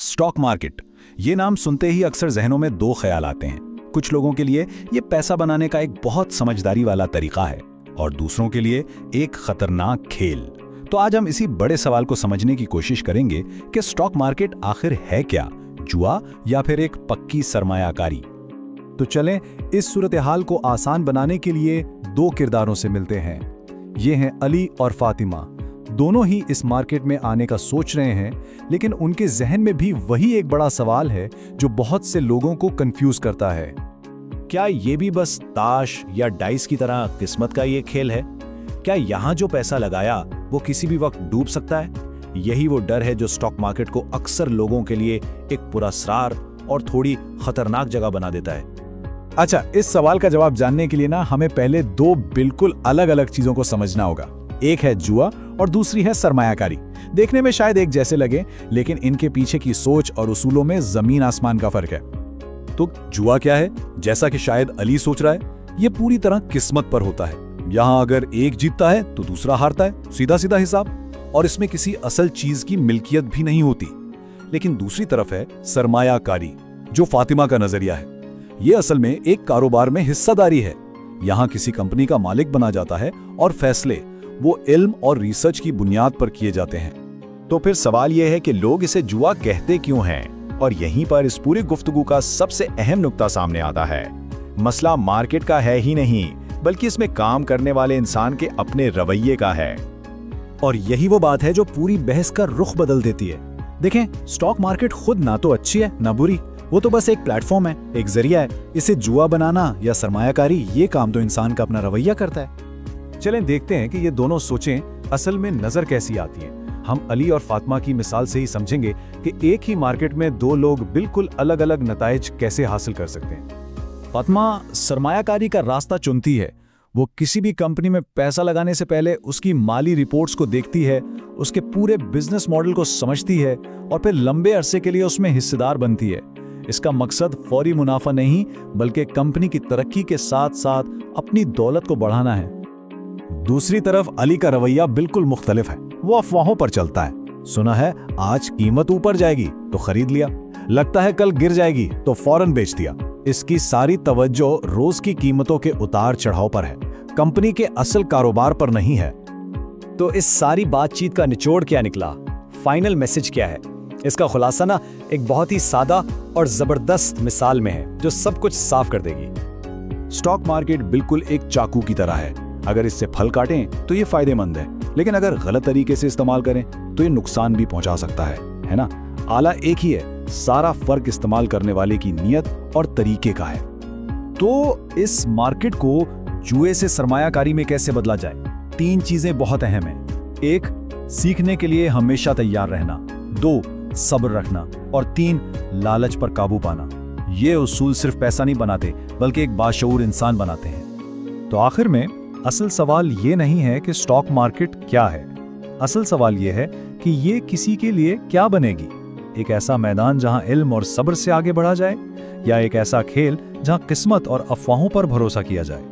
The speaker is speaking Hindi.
स्टॉक मार्केट, ये नाम सुनते ही अक्सर जहनों में दो ख्याल आते हैं। कुछ लोगों के लिए ये पैसा बनाने का एक बहुत समझदारी वाला तरीका है और दूसरों के लिए एक खतरनाक खेल। तो आज हम इसी बड़े सवाल को समझने की कोशिश करेंगे कि स्टॉक मार्केट आखिर है क्या, जुआ या फिर एक पक्की सरमायाकारी। तो चलें इस सूरत हाल को आसान बनाने के लिए दो किरदारों से मिलते हैं। ये हैं अली और फातिमा। दोनों ही इस मार्केट में आने का सोच रहे हैं, लेकिन उनके जहन में भी वही एक बड़ा सवाल है जो बहुत से लोगों को कंफ्यूज करता है। क्या ये भी बस ताश या डाइस की तरह किस्मत का ये खेल है? क्या यहाँ जो पैसा लगाया वो किसी भी वक्त डूब सकता है? यही वो डर है जो स्टॉक मार्केट को अक्सर लोगों के लिए एक पुरस्कार और थोड़ी खतरनाक जगह बना देता है। अच्छा, इस सवाल का जवाब जानने के लिए ना हमें पहले दो बिल्कुल अलग अलग चीजों को समझना होगा। एक है जुआ और दूसरी है सरमायाकारी। देखने में शायद एक जैसे लगे, लेकिन इनके पीछे की सोच और उसूलों में जमीन आसमान का फर्क है। तो जुआ क्या है? जैसा कि शायद अली सोच रहा है, ये पूरी तरह किस्मत पर होता है। यहाँ अगर एक जीतता है तो दूसरा हारता है, सीधा सीधा हिसाब, और इसमें किसी असल चीज की मिल्कियत भी नहीं होती। लेकिन दूसरी तरफ है सरमायाकारी, जो फातिमा का नजरिया है। ये असल में एक कारोबार में हिस्सेदारी है। यहाँ किसी कंपनी का मालिक बना जाता है और फैसले वो इल्म और रिसर्च की बुनियाद पर किए जाते हैं। तो फिर सवाल यह है कि लोग इसे जुआ कहते क्यों हैं? और यहीं पर इस पूरी गुफ्तगू का सबसे अहम नुक्ता सामने आता है। मसला मार्केट का है ही नहीं, बल्कि इसमें काम करने वाले इंसान के अपने रवैये का है। और यही वो बात है जो पूरी बहस का रुख बदल देती है। देखें, स्टॉक मार्केट खुद ना तो अच्छी है ना बुरी, वो तो बस एक प्लेटफॉर्म है, एक जरिया है। इसे जुआ बनाना या सरमायाकारी, ये काम तो इंसान का अपना रवैया करता है। चलें देखते हैं कि ये दोनों सोचें असल में नजर कैसी आती हैं। हम अली और फातिमा की मिसाल से ही समझेंगे कि एक ही मार्केट में दो लोग बिल्कुल अलग अलग नताइज कैसे हासिल कर सकते हैं। फातिमा सरमायाकारी का रास्ता चुनती है। वो किसी भी कंपनी में पैसा लगाने से पहले उसकी माली रिपोर्ट्स को देखती है, उसके पूरे बिजनेस मॉडल को समझती है और फिर लंबे अरसे के लिए उसमें हिस्सेदार बनती है। इसका मकसद फौरी मुनाफा नहीं, बल्कि कंपनी की तरक्की के साथ साथ अपनी दौलत को बढ़ाना है। दूसरी तरफ अली का रवैया बिल्कुल मुख्तलिफ है। वो अफवाहों पर चलता है। सुना है आज कीमत ऊपर जाएगी तो खरीद लिया, लगता है कल गिर जाएगी तो फौरन बेच दिया। इसकी सारी तवज्जो रोज की कीमतों के उतार चढ़ाव पर है, कंपनी के असल कारोबार पर नहीं है। तो इस सारी बातचीत का निचोड़ क्या निकला? फाइनल मैसेज क्या है? इसका खुलासा ना एक बहुत ही सादा और जबरदस्त मिसाल में है जो सब कुछ साफ कर देगी। स्टॉक मार्केट बिल्कुल एक चाकू की तरह है। अगर इससे फल काटें तो ये फायदेमंद है, लेकिन अगर गलत तरीके से इस्तेमाल करें तो ये नुकसान भी पहुंचा सकता है ना? आला एक ही है, सारा फर्क इस्तेमाल करने वाले की नीयत और तरीके का है। तो इस मार्केट को जुए से सरमायाकारी में कैसे बदला जाए? तीन चीजें बहुत अहम हैं। एक, सीखने के लिए हमेशा तैयार रहना। दो, सब्र रखना। और तीन, लालच पर काबू पाना। ये उसूल सिर्फ पैसा नहीं बनाते, बल्कि एक बाशऊर इंसान बनाते हैं। तो आखिर में असल सवाल ये नहीं है कि स्टॉक मार्केट क्या है। असल सवाल ये है कि ये किसी के लिए क्या बनेगी। एक ऐसा मैदान जहां इल्म और सब्र से आगे बढ़ा जाए, या एक ऐसा खेल जहां किस्मत और अफवाहों पर भरोसा किया जाए।